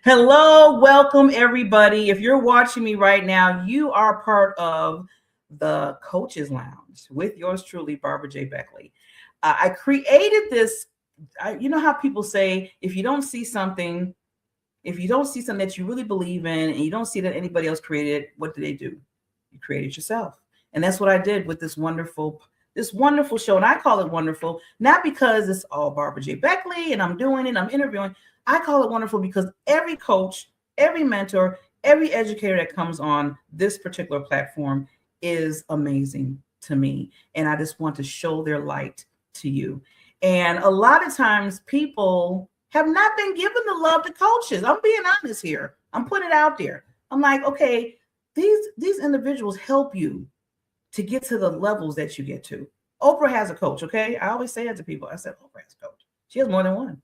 Hello, welcome everybody. If you're watching me right now, you are part of the Coaches Lounge with yours truly, Barbara J. Beckley. I created this. You know how people say if you don't see something that you really believe in, and you don't see that anybody else created it, what do? You create it yourself, and that's what I did with this wonderful show. And I call it wonderful not because it's all Barbara J. Beckley and I'm doing it, I'm interviewing. I call it wonderful because every coach, every mentor, every educator that comes on this particular platform is amazing to me. And I just want to show their light to you. And a lot of times people have not been given the love to coaches. I'm being honest here. I'm putting it out there. I'm like, okay, these individuals help you to get to the levels that you get to. Oprah has a coach, okay? I always say that to people. I said, Oprah has a coach. She has more than one.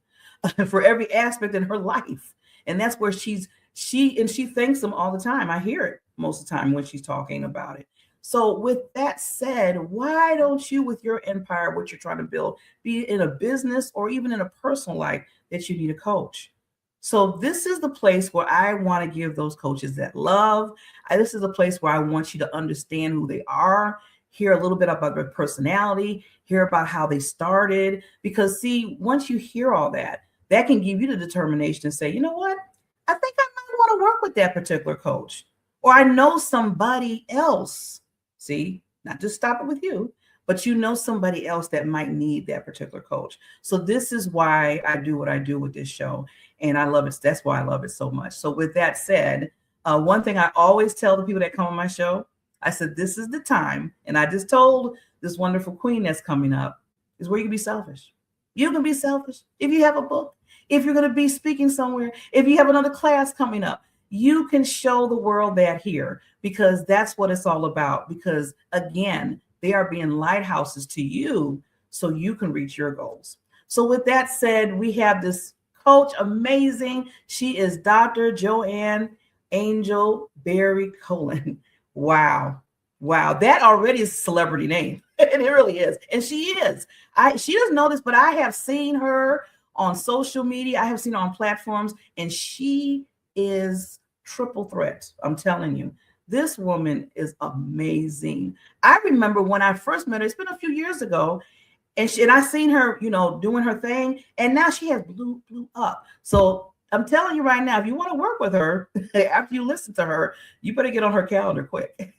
For every aspect in her life. And that's where she thanks them all the time. I hear it most of the time when she's talking about it. So with that said, why don't you, with your empire, what you're trying to build, be it in a business or even in a personal life, that you need a coach? So this is the place where I want to give those coaches that love. This is a place where I want you to understand who they are, hear a little bit about their personality, hear about how they started. Because see, once you hear all that, that can give you the determination to say, you know what? I think I might want to work with that particular coach. Or I know somebody else. See, not just stop it with you, but you know somebody else that might need that particular coach. So this is why I do what I do with this show. And I love it. That's why I love it so much. So with that said, one thing I always tell the people that come on my show, I said, this is the time. And I just told this wonderful queen that's coming up, is where you can be selfish. You can be selfish if you have a book, if you're going to be speaking somewhere, if you have another class coming up, you can show the world that here, because that's what it's all about. Because again, they are being lighthouses to you so you can reach your goals. So with that said, we have this coach, amazing. She is Dr. Joanne Angel BarryColon. Wow. That already is a celebrity name. And it really is. And she is. She doesn't know this, but I have seen her on social media. I have seen her on platforms, and she is triple threat. I'm telling you, this woman is amazing. I remember when I first met her, it's been a few years ago, and I seen her, doing her thing, and now she has blew up. So I'm telling you right now, if you want to work with her, after you listen to her, you better get on her calendar quick.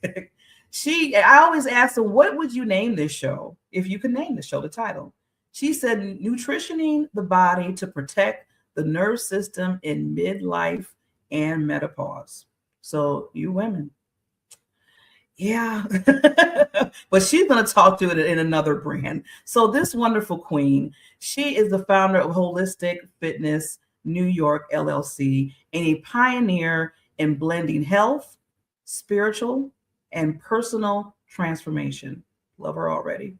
I always asked her, what would you name this show? If you could name the show, the title. She said, nutritioning the body to protect the nerve system in midlife and menopause. So you women. Yeah. But she's going to talk to it in another brand. So this wonderful queen, she is the founder of Wholistic Fitness NY LLC, and a pioneer in blending health, spiritual, and personal transformation. Love her already.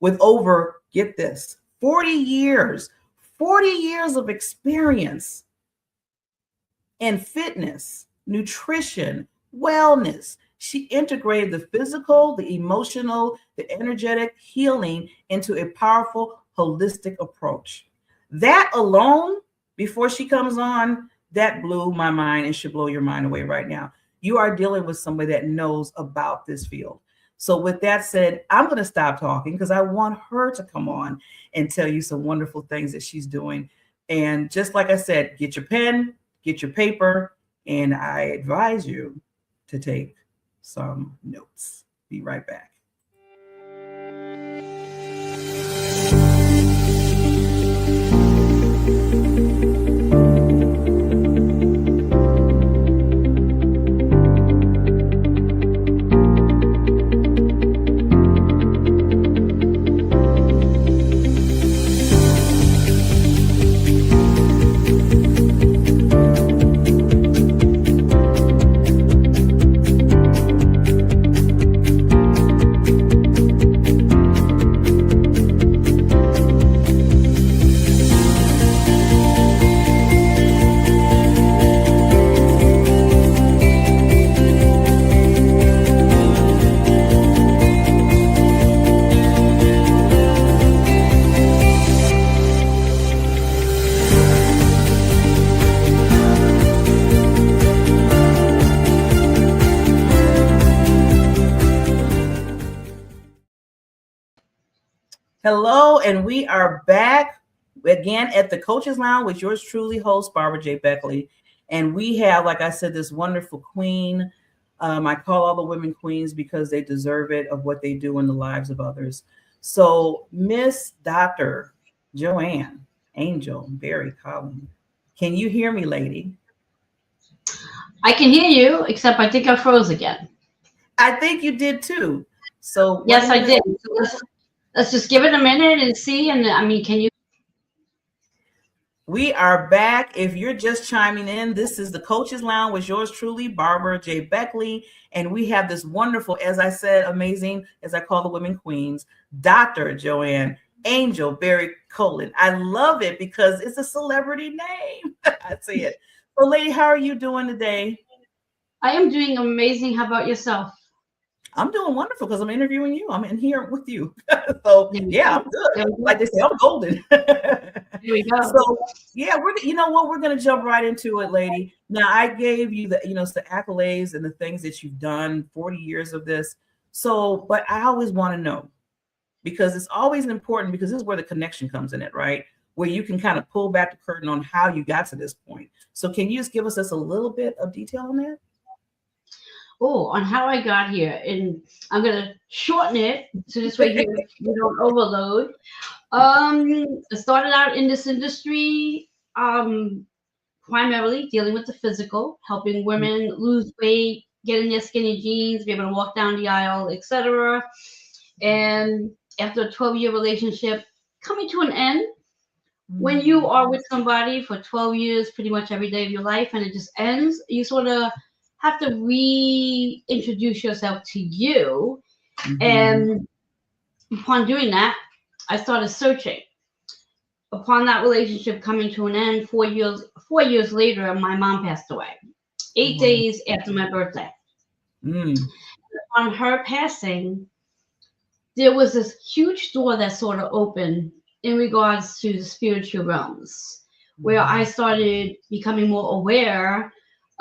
With over, get this, 40 years of experience in fitness, nutrition, wellness. She integrated the physical, the emotional, the energetic healing into a powerful, holistic approach. That alone, before she comes on, that blew my mind and should blow your mind away right now. You are dealing with somebody that knows about this field. So with that said, I'm going to stop talking because I want her to come on and tell you some wonderful things that she's doing. And just like I said, get your pen, get your paper, and I advise you to take some notes. Be right back. Hello, and we are back again at the Coaches Lounge with yours truly, host Barbara J. Beckley. And we have, like I said, this wonderful queen. I call all the women queens because they deserve it of what they do in the lives of others. So, Miss Dr. Joanne Angel BarryColon, can you hear me, lady? I can hear you, except I think I froze again. I think you did too. So, Yes, I did. So let's just give it a minute and see. And I mean, can you? we are back. If you're just chiming in, this is the Coaches Lounge with yours truly, Barbara J. Beckley. And we have this wonderful, as I said, amazing, as I call the women queens, Dr. Joanne Angel BarryColon. I love it because it's a celebrity name. I see it. So, lady, how are you doing today? I am doing amazing. How about yourself? I'm doing wonderful because I'm interviewing you. I'm in here with you. So There we yeah, go. I'm good. There we go. Like they say, I'm golden. Here we go. So yeah, you know what? We're gonna jump right into it, lady. Now I gave you the, the accolades and the things that you've done, 40 years of this. So, but I always want to know because it's always important because this is where the connection comes in it, right? Where you can kind of pull back the curtain on how you got to this point. So can you just give us a little bit of detail on that? Oh, on how I got here, and I'm gonna shorten it so this way here you don't overload. I started out in this industry, primarily dealing with the physical, helping women lose weight, get in their skinny jeans, be able to walk down the aisle, etc. And after a 12-year relationship coming to an end, when you are with somebody for 12 years, pretty much every day of your life, and it just ends, you sort of have to reintroduce yourself to you. And upon doing that, I started searching. Upon that relationship coming to an end, 4 years later, my mom passed away. 8 days after my birthday. On her passing, there was this huge door that sort of opened in regards to the spiritual realms, where I started becoming more aware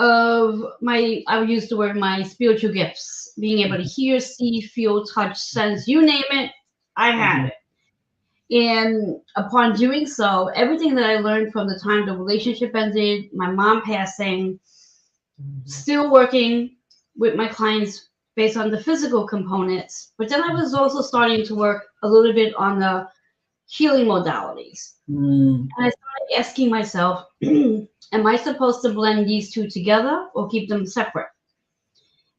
of I would use the word my spiritual gifts, being able to hear, see, feel, touch, sense, you name it, I had it. And upon doing so, everything that I learned from the time the relationship ended, my mom passing, still working with my clients based on the physical components, but then I was also starting to work a little bit on the healing modalities. And I started asking myself, am I supposed to blend these two together or keep them separate?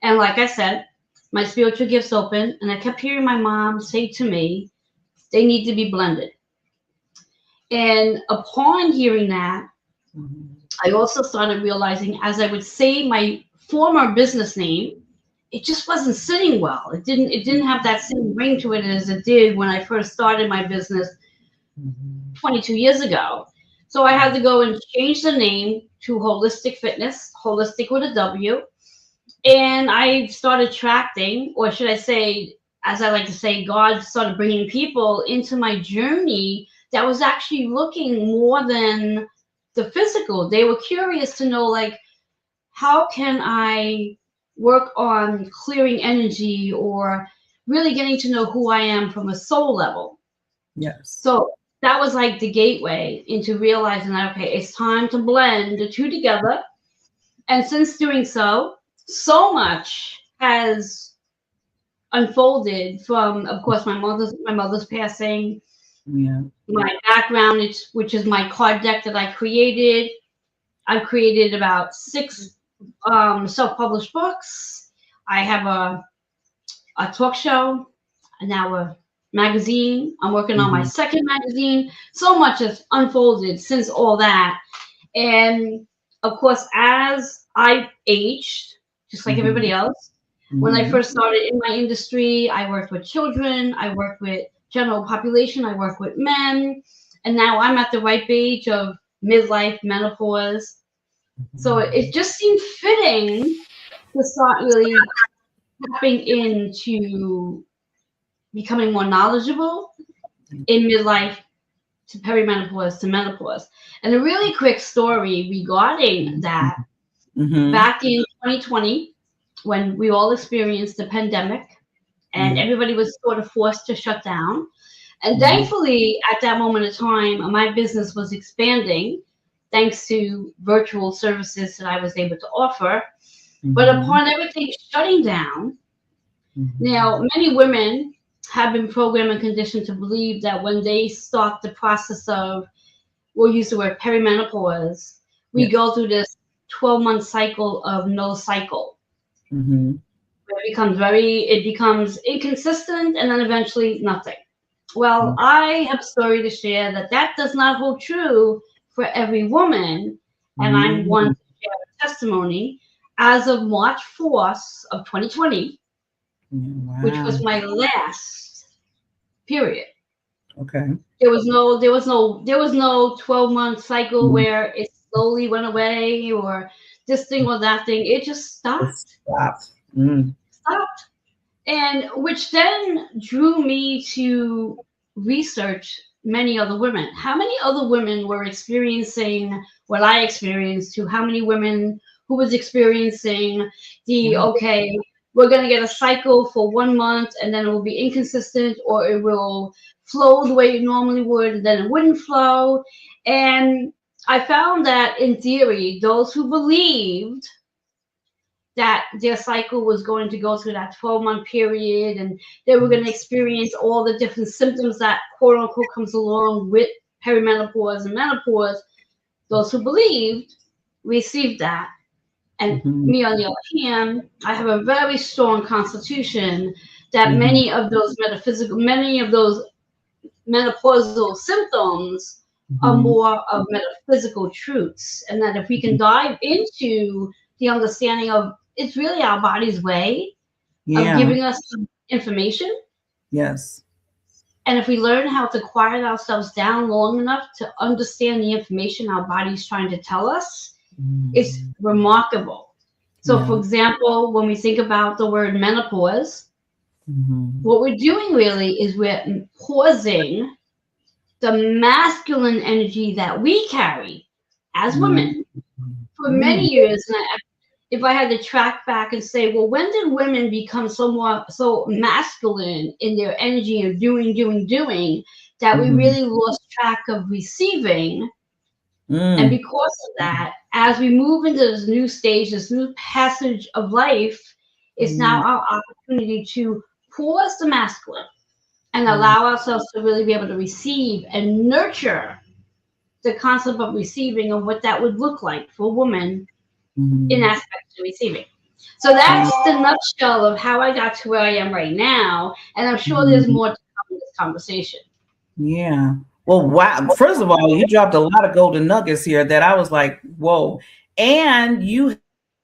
And like I said, my spiritual gifts open, and I kept hearing my mom say to me, they need to be blended. And upon hearing that, I also started realizing as I would say my former business name, it just wasn't sitting well. It didn't have that same ring to it as it did when I first started my business 22 years ago. So I had to go and change the name to Wholistic Fitness, holistic with a W. And I started attracting, or should I say, as I like to say, God started bringing people into my journey that was actually looking more than the physical. They were curious to know, like, how can I work on clearing energy or really getting to know who I am from a soul level? Yes. So that was like the gateway into realizing that, okay, it's time to blend the two together. And since doing so, so much has unfolded from, of course, my mother's passing, my background, which is my card deck that I created. I've created about 6 self-published books. I have a talk show, and now a magazine. I'm working on my second magazine. So much has unfolded since all that. And of course, as I aged, just like everybody else, when I first started in my industry, I worked with children, I worked with general population, I worked with men, and now I'm at the ripe age of midlife, menopause. So it just seemed fitting to start really tapping into becoming more knowledgeable in midlife to perimenopause to menopause. And a really quick story regarding that. Back in 2020, when we all experienced the pandemic and everybody was sort of forced to shut down, And thankfully, at that moment of time, my business was expanding thanks to virtual services that I was able to offer. But upon everything shutting down, now many women have been programmed and conditioned to believe that when they start the process of, we'll use the word perimenopause, we go through this 12-month cycle of no cycle. It becomes inconsistent and then eventually nothing. Well, I have a story to share that does not hold true for every woman, and I'm one to share a testimony. As of March 4th of 2020, which was my last period. Okay. There was no 12-month cycle where it slowly went away or this thing or that thing. It just stopped. Stopped. And which then drew me to research many other women. How many other women were experiencing what I experienced, to how many women who was experiencing okay, we're going to get a cycle for 1 month and then it will be inconsistent, or it will flow the way it normally would and then it wouldn't flow. And I found that in theory, those who believed that their cycle was going to go through that 12-month period and they were going to experience all the different symptoms that quote unquote comes along with perimenopause and menopause, those who believed received that. And me, on the other hand, I have a very strong constitution that many of those menopausal symptoms are more of metaphysical truths. And that if we can dive into the understanding of, it's really our body's way of giving us some information. Yes. And if we learn how to quiet ourselves down long enough to understand the information our body's trying to tell us, it's remarkable. So, for example, when we think about the word menopause, what we're doing really is we're pausing the masculine energy that we carry as women for many years. And if I had to track back and say, well, when did women become so masculine in their energy of doing, that we really lost track of receiving? And because of that, as we move into this new stage, this new passage of life, it's now our opportunity to pause the masculine and allow ourselves to really be able to receive and nurture the concept of receiving and what that would look like for a woman in aspects of receiving. So that's the nutshell of how I got to where I am right now. And I'm sure there's more to come in this conversation. Yeah. Well, wow. First of all, you dropped a lot of golden nuggets here that I was like, whoa. And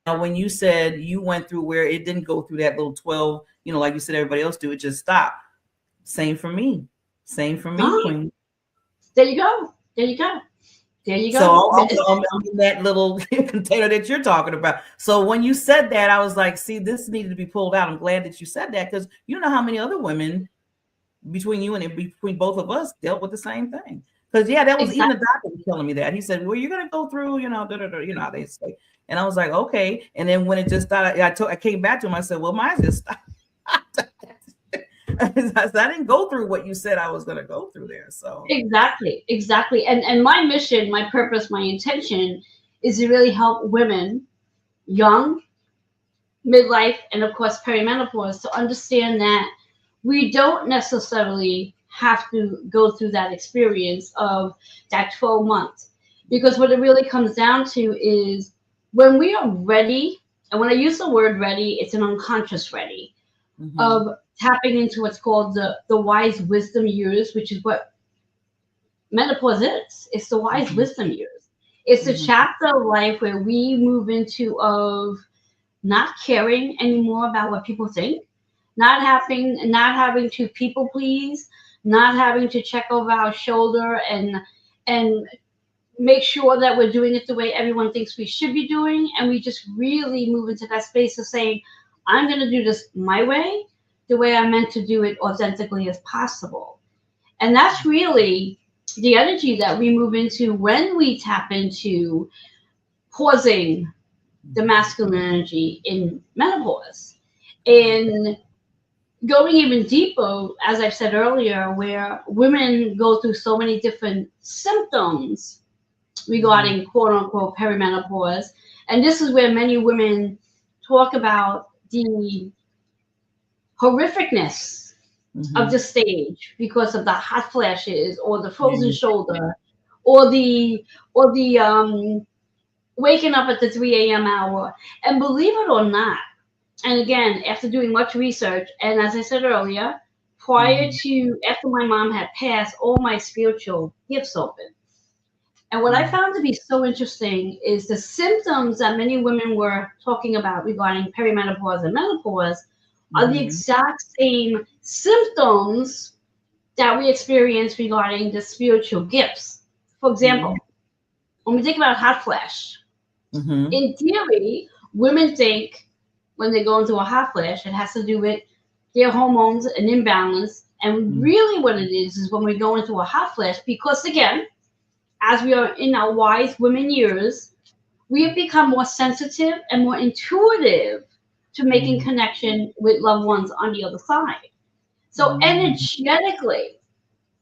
when you said you went through where it didn't go through that little 12, like you said, everybody else do, it just stopped. Same for me. Queen. There you go. So I'm in that little container that you're talking about. So when you said that, I was like, see, this needed to be pulled out. I'm glad that you said that, because you know how many other women between you and between both of us dealt with the same thing. Because that was even the doctor was telling me that. He said, well, you're going to go through, how they say. And I was like, okay. And then when it just started, I came back to him. I said, well, mine just stopped. I didn't go through what you said I was going to go through there. So exactly. And my mission, my purpose, my intention is to really help women, young, midlife, and of course perimenopause, to understand that we don't necessarily have to go through that experience of that 12 months. Because what it really comes down to is when we are ready, and when I use the word ready, it's an unconscious ready, of tapping into what's called the wise wisdom years, which is what menopause is. It's the wise wisdom years. It's a chapter of life where we move into of not caring anymore about what people think, not having to people please, not having to check over our shoulder and make sure that we're doing it the way everyone thinks we should be doing. And we just really move into that space of saying, I'm going to do this my way, the way I'm meant to do it authentically as possible. And that's really the energy that we move into when we tap into pausing the masculine energy in menopause. And going even deeper, as I've said earlier, where women go through so many different symptoms regarding quote unquote perimenopause. And this is where many women talk about the horrificness of the stage because of the hot flashes or the frozen shoulder or the waking up at the 3 a.m. hour. And believe it or not, and again, after doing much research, and as I said earlier, after my mom had passed, all my spiritual gifts opened. And what I found to be so interesting is the symptoms that many women were talking about regarding perimenopause and menopause are the exact same symptoms that we experience regarding the spiritual gifts. For example, when we think about hot flash, in theory, women think when they go into a hot flash, it has to do with their hormones and imbalance. And really what it is when we go into a hot flash, because again, as we are in our wise women years, we have become more sensitive and more intuitive to making connection with loved ones on the other side. So energetically,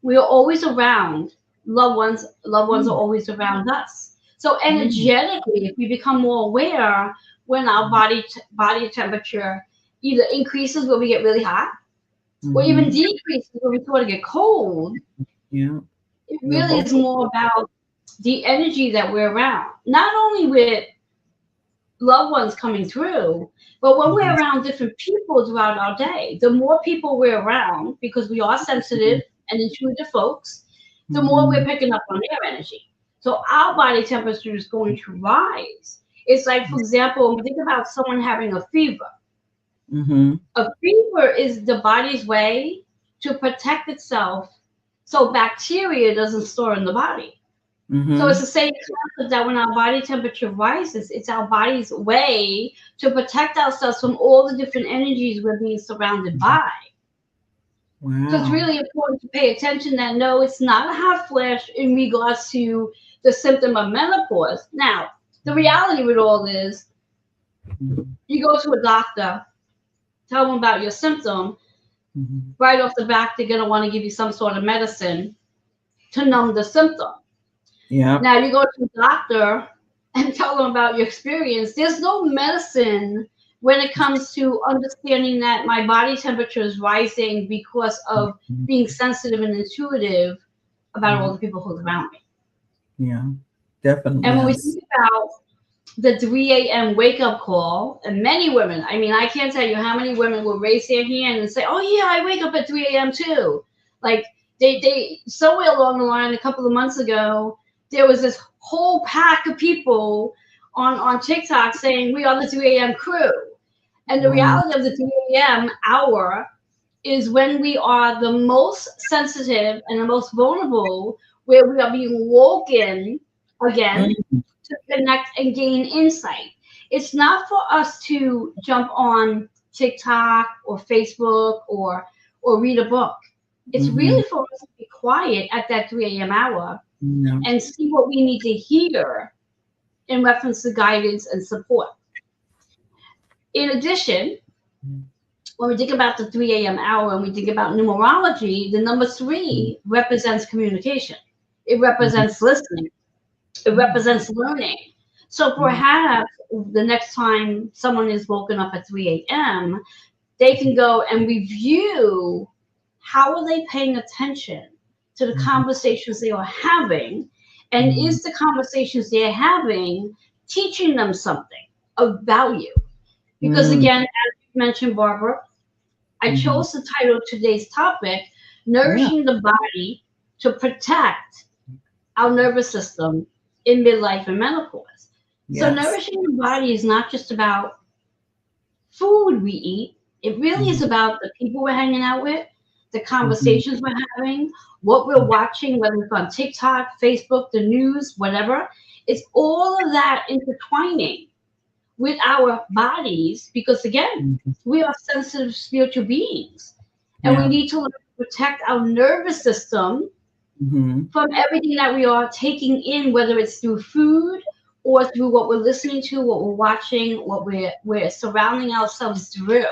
we are always around loved ones. Loved ones are always around us. So energetically, if we become more aware when our body temperature either increases where we get really hot, or even decreases where we sort of get cold, it really is more about the energy that we're around. Not only with loved ones coming through, but when we're around different people throughout our day, the more people we're around, because we are sensitive and intuitive folks, the more we're picking up on their energy. So our body temperature is going to rise. It's like, for example, when we think about someone having a fever. A fever is the body's way to protect itself so bacteria doesn't store in the body. So it's the same concept that when our body temperature rises, it's our body's way to protect ourselves from all the different energies we're being surrounded by. So it's really important to pay attention that no, it's not a hot flash in regards to the symptom of menopause. Now, the reality with all is you go to a doctor, tell them about your symptom, right off the bat, they're going to want to give you some sort of medicine to numb the symptom. Now you go to the doctor and tell them about your experience. There's no medicine when it comes to understanding that my body temperature is rising because of being sensitive and intuitive about all the people who's around me. Yeah, definitely. And when we think about the 3 a.m. wake up call, and many women, I mean, I can't tell you how many women will raise their hand and say, oh yeah, I wake up at 3 a.m. too. Like they somewhere along the line a couple of months ago, there was this whole pack of people on TikTok saying we are the 3 a.m. crew. And the reality of the 3 a.m. hour is when we are the most sensitive and the most vulnerable, where we are being woken again to connect and gain insight. It's not for us to jump on TikTok or Facebook or read a book. It's really for us to be quiet at that 3 a.m. hour and see what we need to hear in reference to guidance and support. In addition, when we think about the 3 a.m. hour and we think about numerology, the number 3 represents communication. It represents listening. It represents learning. So perhaps the next time someone is woken up at 3 a.m., they can go and review how are they paying attention to the conversations they are having, and is the conversations they're having teaching them something of value? Because again, as you mentioned, Barbara, I chose the title of today's topic, Nourishing the Body to Protect Our Nervous System in Midlife and Menopause. So nourishing the body is not just about food we eat. It really is about the people we're hanging out with, the conversations we're having, what we're watching, whether it's on TikTok, Facebook, the news, whatever. It's all of that intertwining with our bodies, because again, we are sensitive spiritual beings, and we need to learn to protect our nervous system from everything that we are taking in, whether it's through food or through what we're listening to, what we're watching, what we're surrounding ourselves through.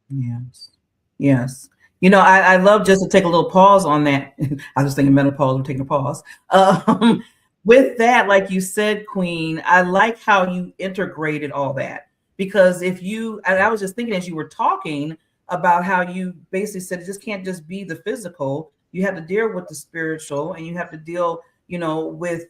Yes. Yes. I love just to take a little pause on that. I was thinking menopause, we're taking a pause. Um, with that, like you said, Queen, I like how you integrated all that. Because and I was just thinking as you were talking about how you basically said it just can't just be the physical. You have to deal with the spiritual, and you have to deal, with,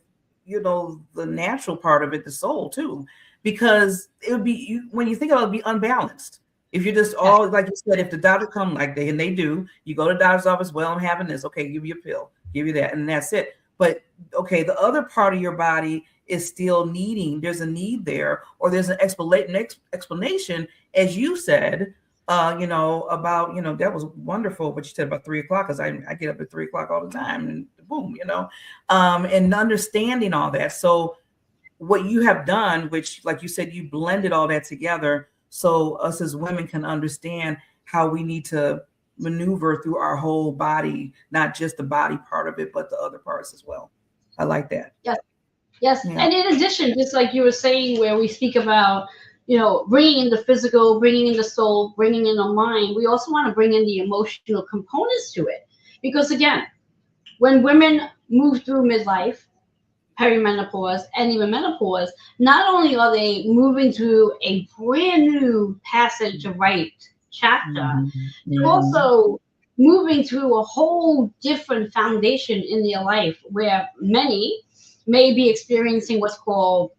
the natural part of it, the soul too. Because it would be, when you think about it, it'd be unbalanced. If you're just Yes. all, like you said, if the doctor come and they do, you go to the doctor's office, well, I'm having this, okay, give you a pill, give you that, and that's it. But okay, the other part of your body is still needing, there's a need there, or there's an explanation, as you said, about, that was wonderful what you said about 3 o'clock, because I get up at 3 o'clock all the time, and boom, and understanding all that. So what you have done, which, like you said, you blended all that together, so us as women can understand how we need to maneuver through our whole body, not just the body part of it, but the other parts as well. I like that. Yes. Yes. Yeah. And in addition, just like you were saying, where we speak about, bringing in the physical, bringing in the soul, bringing in the mind, we also want to bring in the emotional components to it. Because again, when women move through midlife, perimenopause, and even menopause, not only are they moving through a brand new passage to write chapter, Mm-hmm. they're also moving through a whole different foundation in their life, where many may be experiencing what's called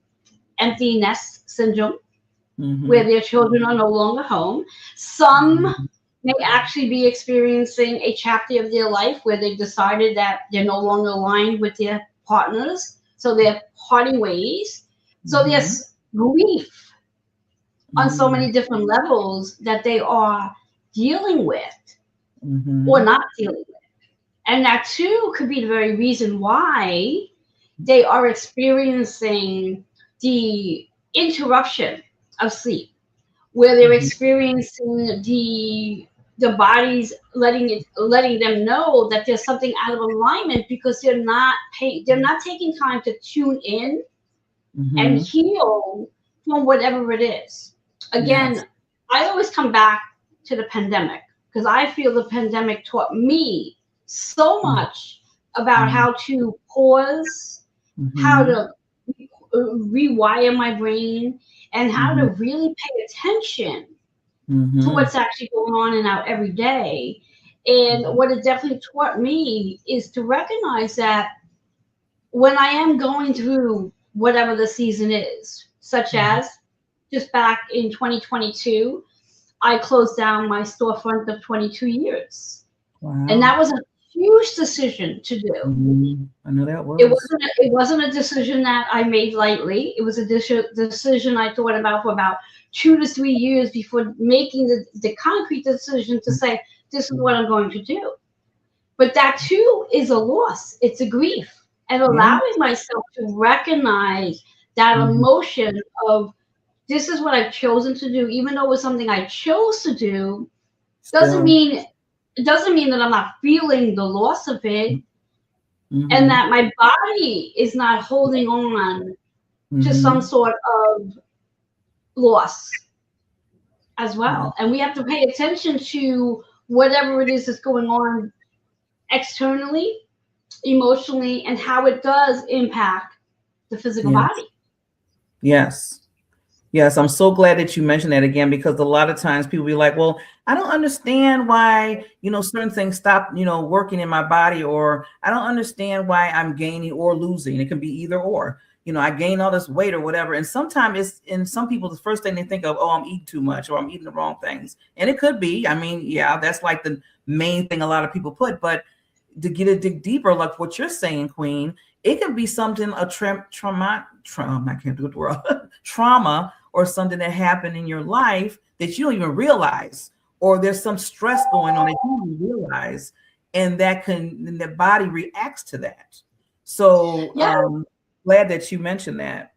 empty nest syndrome, where their children are no longer home. Some may actually be experiencing a chapter of their life where they've decided that they're no longer aligned with their partners, so they're parting ways. So there's grief on so many different levels that they are dealing with or not dealing with. And that too could be the very reason why they are experiencing the interruption of sleep, where they're experiencing the body's letting them know that there's something out of alignment, because they're not taking time to tune in and heal from whatever it is. Again, Yes. I always come back to the pandemic, because I feel the pandemic taught me so much about how to pause, how to rewire my brain, and how to really pay attention to what's actually going on in our everyday. And what it definitely taught me is to recognize that when I am going through whatever the season is, such as just back in 2022, I closed down my storefront of 22 years. Wow. And that was a huge decision to do. I know that was. It wasn't a decision that I made lightly. It was a decision I thought about for about 2 to 3 years before making the concrete decision to say, this is what I'm going to do. But that too is a loss. It's a grief. And allowing myself to recognize that emotion of, this is what I've chosen to do, even though it was something I chose to do, doesn't mean that I'm not feeling the loss of it, and that my body is not holding on to some sort of loss as well. And we have to pay attention to whatever it is that's going on externally, emotionally, and how it does impact the physical body. Yes. Yes, I'm so glad that you mentioned that again, because a lot of times people be like, well, I don't understand why, certain things stop, working in my body, or I don't understand why I'm gaining or losing. It can be either or, I gain all this weight or whatever. And sometimes it's, in some people, the first thing they think of, oh, I'm eating too much, or I'm eating the wrong things. And it could be, that's like the main thing a lot of people put. But to dig deeper, like what you're saying, Queen, it could be something, a trauma, I can't do it the word, trauma, or something that happened in your life that you don't even realize, or there's some stress going on that you don't realize, and the body reacts to that. So glad that you mentioned that.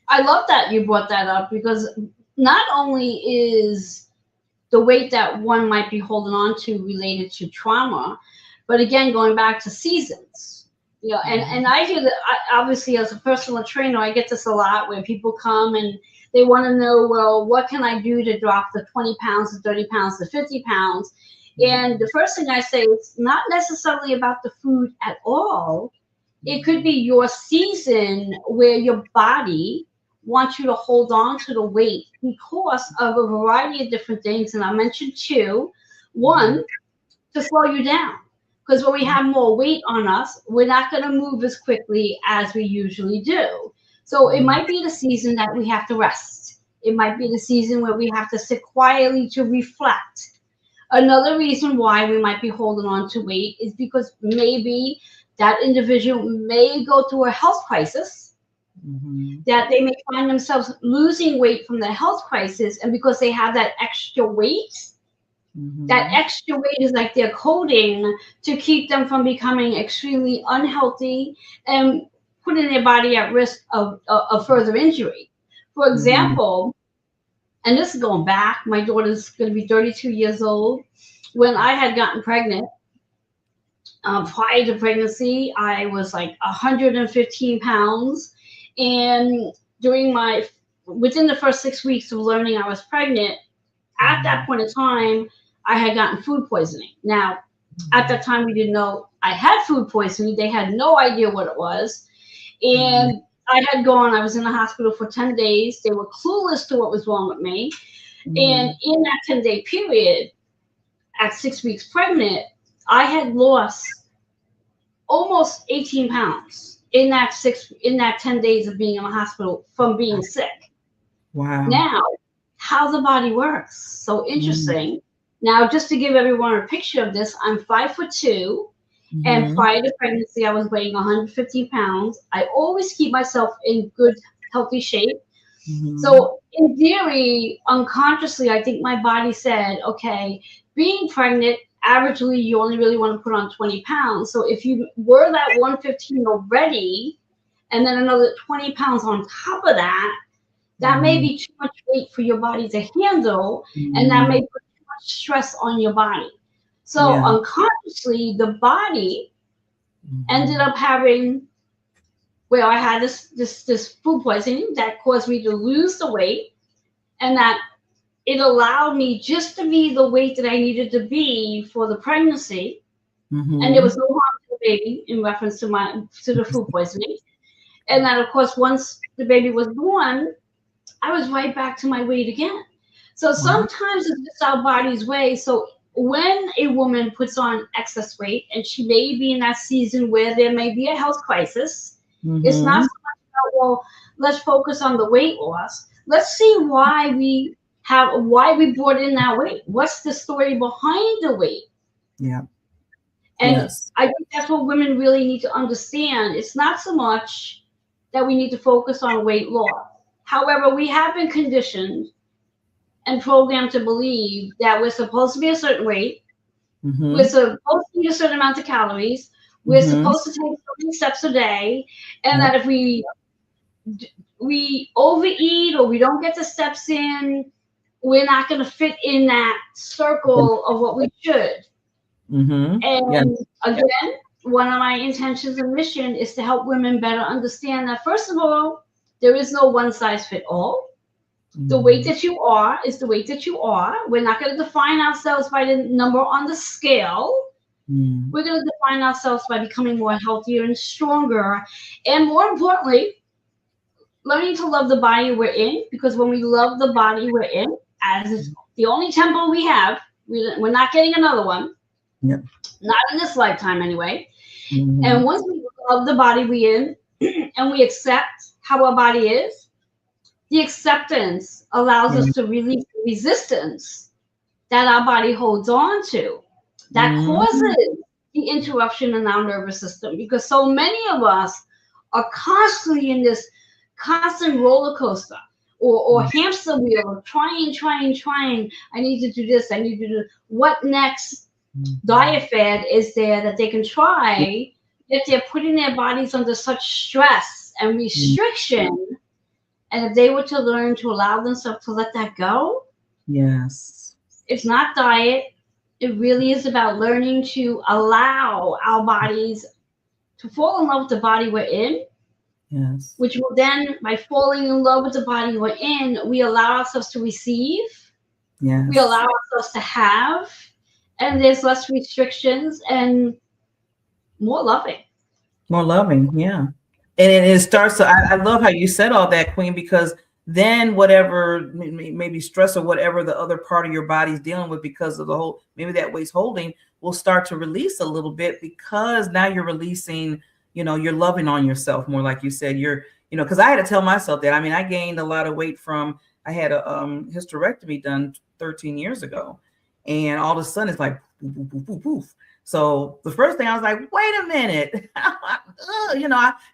I love that you brought that up, because not only is the weight that one might be holding on to related to trauma, but again, going back to seasons. And I do that. Obviously, as a personal trainer, I get this a lot where people come and they want to know, well, what can I do to drop the 20 pounds to 30 pounds to 50 pounds? And the first thing I say, it's not necessarily about the food at all. It could be your season where your body wants you to hold on to the weight because of a variety of different things. And I mentioned two. One, to slow you down. Because when we have more weight on us, we're not going to move as quickly as we usually do. So it might be the season that we have to rest. It might be the season where we have to sit quietly to reflect. Another reason why we might be holding on to weight is because maybe that individual may go through a health crisis, that they may find themselves losing weight from the health crisis, and because they have that extra weight, that extra weight is like their coding to keep them from becoming extremely unhealthy and putting their body at risk of further injury. For example, and this is going back, my daughter's going to be 32 years old. When I had gotten pregnant, prior to pregnancy, I was like 115 pounds. And within the first 6 weeks of learning I was pregnant, at that point in time, I had gotten food poisoning. Now, at that time, we didn't know I had food poisoning. They had no idea what it was. And I was in the hospital for 10 days. They were clueless to what was wrong with me. And in that 10-day period, at 6 weeks pregnant, I had lost almost 18 pounds in that 10 days of being in the hospital from being sick. Wow. Now, how the body works. So interesting. Now, just to give everyone a picture of this, I'm 5'2", and prior to pregnancy, I was weighing 150 pounds. I always keep myself in good, healthy shape. So in theory, unconsciously, I think my body said, okay, being pregnant, averagely, you only really want to put on 20 pounds. So if you were that 115 already, and then another 20 pounds on top of that, that may be too much weight for your body to handle, and that may put too much stress on your body. So unconsciously, the body ended up having, well, I had this food poisoning that caused me to lose the weight, and that it allowed me just to be the weight that I needed to be for the pregnancy, and there was no harm to the baby in reference to the food poisoning. And that, of course, once the baby was born, I was right back to my weight again. So sometimes it's just our body's way. So when a woman puts on excess weight, and she may be in that season where there may be a health crisis, it's not so much about, well, let's focus on the weight loss. Let's see why we brought in that weight. What's the story behind the weight? Yeah. And I think that's what women really need to understand. It's not so much that we need to focus on weight loss. However, we have been conditioned and programmed to believe that we're supposed to be a certain weight. We're supposed to eat a certain amount of calories. We're supposed to take so many steps a day. And that if we overeat or we don't get the steps in, we're not going to fit in that circle of what we should. And again, one of my intentions and mission is to help women better understand that, first of all, there is no one size fit all. The weight that you are is the weight that you are. We're not going to define ourselves by the number on the scale. We're going to define ourselves by becoming more healthier and stronger. And more importantly, learning to love the body we're in, because when we love the body we're in, as is the only temple we have, we're not getting another one. Not in this lifetime anyway. And once we love the body we're in and we accept how our body is, the acceptance allows us to release the resistance that our body holds on to. That causes the interruption in our nervous system, because so many of us are constantly in this constant roller coaster or hamster wheel of trying. I need to do this. I need to do what next diet fad is there that they can try, yet they're putting their bodies under such stress and restriction. And if they were to learn to allow themselves to let that go, it's not diet. It really is about learning to allow our bodies to fall in love with the body we're in, Yes. which will then, by falling in love with the body we're in, we allow ourselves to receive, Yes. we allow ourselves to have, and there's less restrictions and more loving. More loving, yeah. And it starts to, I love how you said all that, Queen, because then whatever, maybe stress or whatever the other part of your body's dealing with because of the whole, maybe that weight's holding, will start to release a little bit, because now you're releasing, you're loving on yourself more, like you said. You're, because I had to tell myself that. I mean, I gained a lot of weight I had a hysterectomy done 13 years ago, and all of a sudden it's like poof, poof, poof, poof, poof. So the first thing I was like, wait a minute,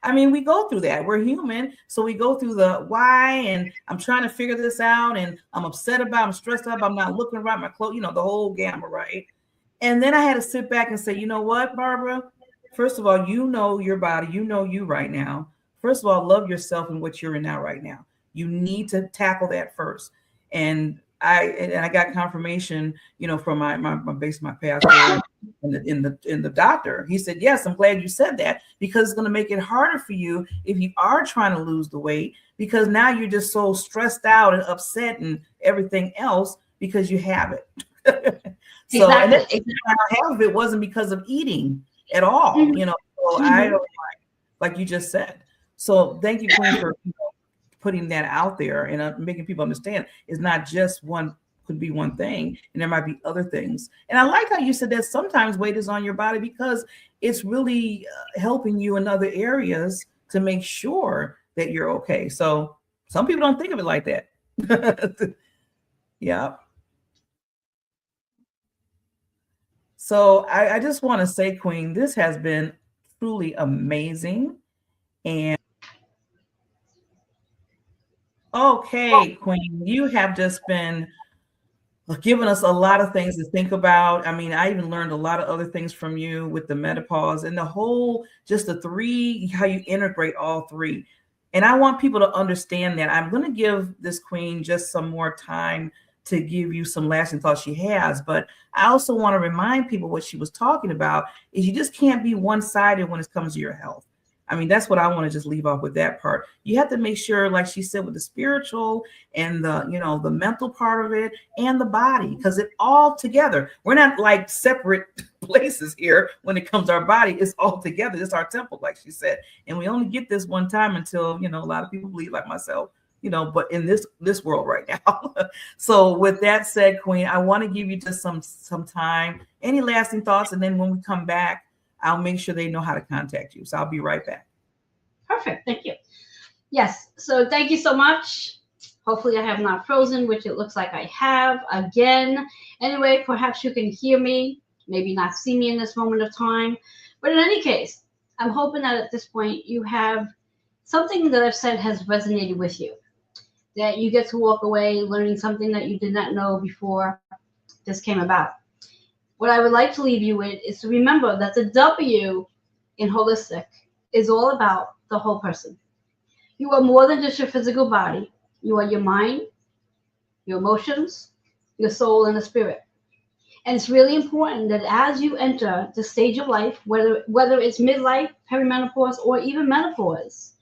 I mean, we go through that. We're human. So we go through the why, and I'm trying to figure this out, and I'm stressed out, I'm not looking right, my clothes, the whole gamma, right? And then I had to sit back and say, you know what, Barbara? First of all, you know your body, you know you right now. First of all, love yourself and what you're in now right now. You need to tackle that first. And I got confirmation, from my pastor and the doctor. He said, yes, I'm glad you said that, because it's going to make it harder for you if you are trying to lose the weight, because now you're just so stressed out and upset and everything else because you have it. So, Exactly. And half of it wasn't because of eating at all, So I don't like you just said. So thank you, Queen, for putting that out there and making people understand it's not just one, could be one thing, and there might be other things. And I like how you said that sometimes weight is on your body because it's really helping you in other areas to make sure that you're okay. So some people don't think of it like that. Yeah. So I just want to say, Queen, this has been truly amazing. And okay, Queen, you have just been giving us a lot of things to think about. I mean, I even learned a lot of other things from you with the menopause and the whole, just the three, how you integrate all three. And I want people to understand that. I'm going to give this Queen just some more time to give you some lasting thoughts she has. But I also want to remind people what she was talking about is you just can't be one-sided when it comes to your health. I mean, that's what I want to just leave off with that part. You have to make sure, like she said, with the spiritual and the, the mental part of it and the body, because it all together. We're not like separate places here when it comes to our body. It's all together. It's our temple, like she said. And we only get this one time until, a lot of people believe, like myself, but in this world right now. So with that said, Queen, I want to give you just some time, any lasting thoughts. And then when we come back, I'll make sure they know how to contact you. So I'll be right back. Perfect. Thank you. Yes. So thank you so much. Hopefully I have not frozen, which it looks like I have again. Anyway, perhaps you can hear me, maybe not see me in this moment of time. But in any case, I'm hoping that at this point you have something that I've said has resonated with you, that you get to walk away learning something that you did not know before this came about. What I would like to leave you with is to remember that the W in holistic is all about the whole person. You are more than just your physical body. You are your mind, your emotions, your soul, and the spirit. And it's really important that as you enter the stage of life, whether it's midlife, perimenopause, or even menopause,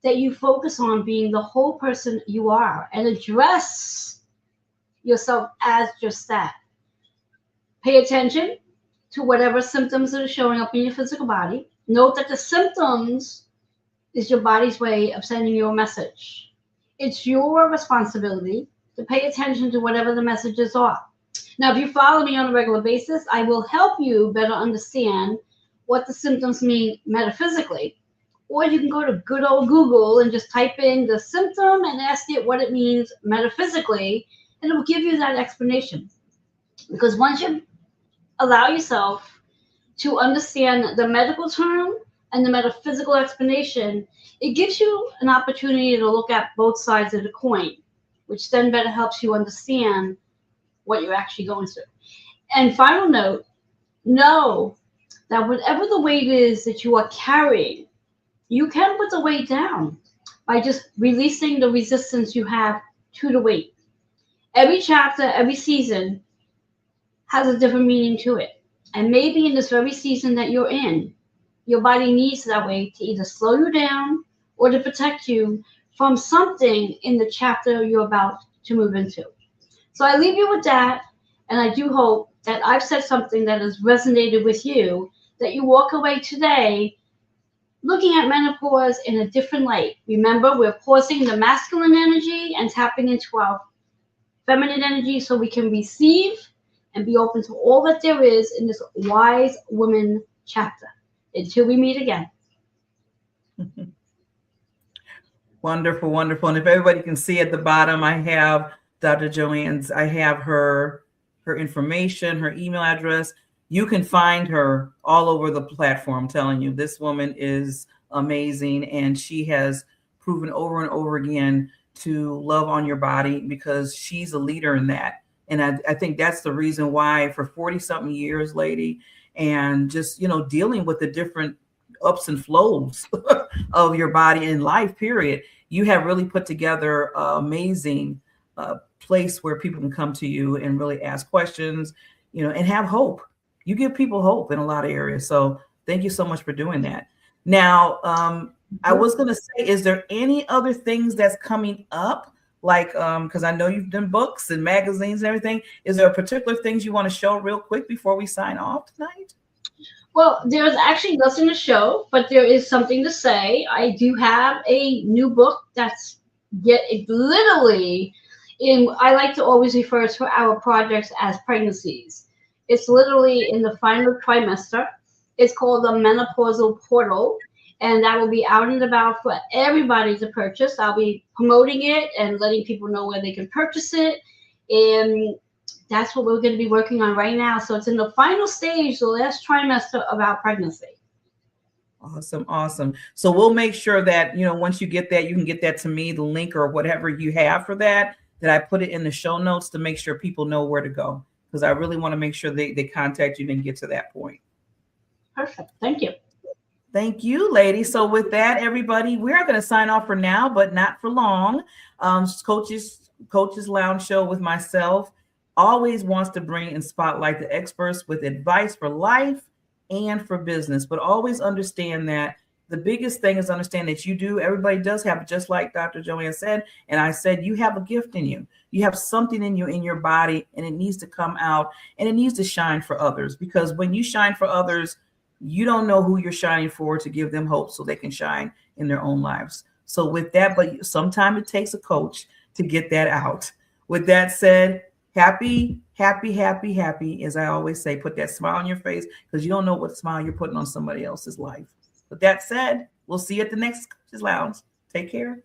that you focus on being the whole person you are and address yourself as just that. Pay attention to whatever symptoms that are showing up in your physical body. Note that the symptoms is your body's way of sending you a message. It's your responsibility to pay attention to whatever the messages are. Now, if you follow me on a regular basis, I will help you better understand what the symptoms mean metaphysically. Or you can go to good old Google and just type in the symptom and ask it what it means metaphysically, and it will give you that explanation. Because once you allow yourself to understand the medical term and the metaphysical explanation, it gives you an opportunity to look at both sides of the coin, which then better helps you understand what you're actually going through. And final note, know that whatever the weight is that you are carrying, you can put the weight down by just releasing the resistance you have to the weight. Every chapter, every season has a different meaning to it. And maybe in this very season that you're in, your body needs that way to either slow you down or to protect you from something in the chapter you're about to move into. So I leave you with that, and I do hope that I've said something that has resonated with you, that you walk away today looking at menopause in a different light. Remember, we're pausing the masculine energy and tapping into our feminine energy so we can receive and be open to all that there is in this wise woman chapter. Until we meet again. Wonderful, wonderful. And if everybody can see at the bottom, I have Dr. Joanne's, I have her information, her email address. You can find her all over the platform. I'm telling you, this woman is amazing. And she has proven over and over again to love on your body because she's a leader in that. And I think that's the reason why for 40 something years, lady, and just, dealing with the different ups and flows of your body in life, period, you have really put together an amazing place where people can come to you and really ask questions, and have hope. You give people hope in a lot of areas. So thank you so much for doing that. Now, I was going to say, is there any other things that's coming up? Like, because I know you've done books and magazines and everything. Is there particular things you want to show real quick before we sign off tonight? Well, there's actually nothing to show, but there is something to say. I do have a new book that's literally I like to always refer to our projects as pregnancies. It's literally in the final trimester. It's called the Menopausal Portal, and that will be out and about for everybody to purchase. I'll be promoting it and letting people know where they can purchase it. And that's what we're going to be working on right now. So it's in the final stage, the last trimester of our pregnancy. Awesome. Awesome. So we'll make sure that, once you get that, you can get that to me, the link or whatever you have for that I put it in the show notes to make sure people know where to go. Because I really want to make sure they contact you and get to that point. Perfect. Thank you. Thank you, lady. So with that, everybody, we're going to sign off for now, but not for long. Coaches Lounge Show with myself always wants to bring and spotlight the experts with advice for life and for business, but always understand that the biggest thing is understand that everybody does have, just like Dr. Joanne said, and I said, you have a gift in you. You have something in you, in your body, and it needs to come out and it needs to shine for others, because when you shine for others, you don't know who you're shining for to give them hope so they can shine in their own lives. So with that, but sometimes it takes a coach to get that out. With that said, happy, as I always say, put that smile on your face, because you don't know what smile you're putting on somebody else's life. With that said, we'll see you at the next Coaches Lounge. Take care.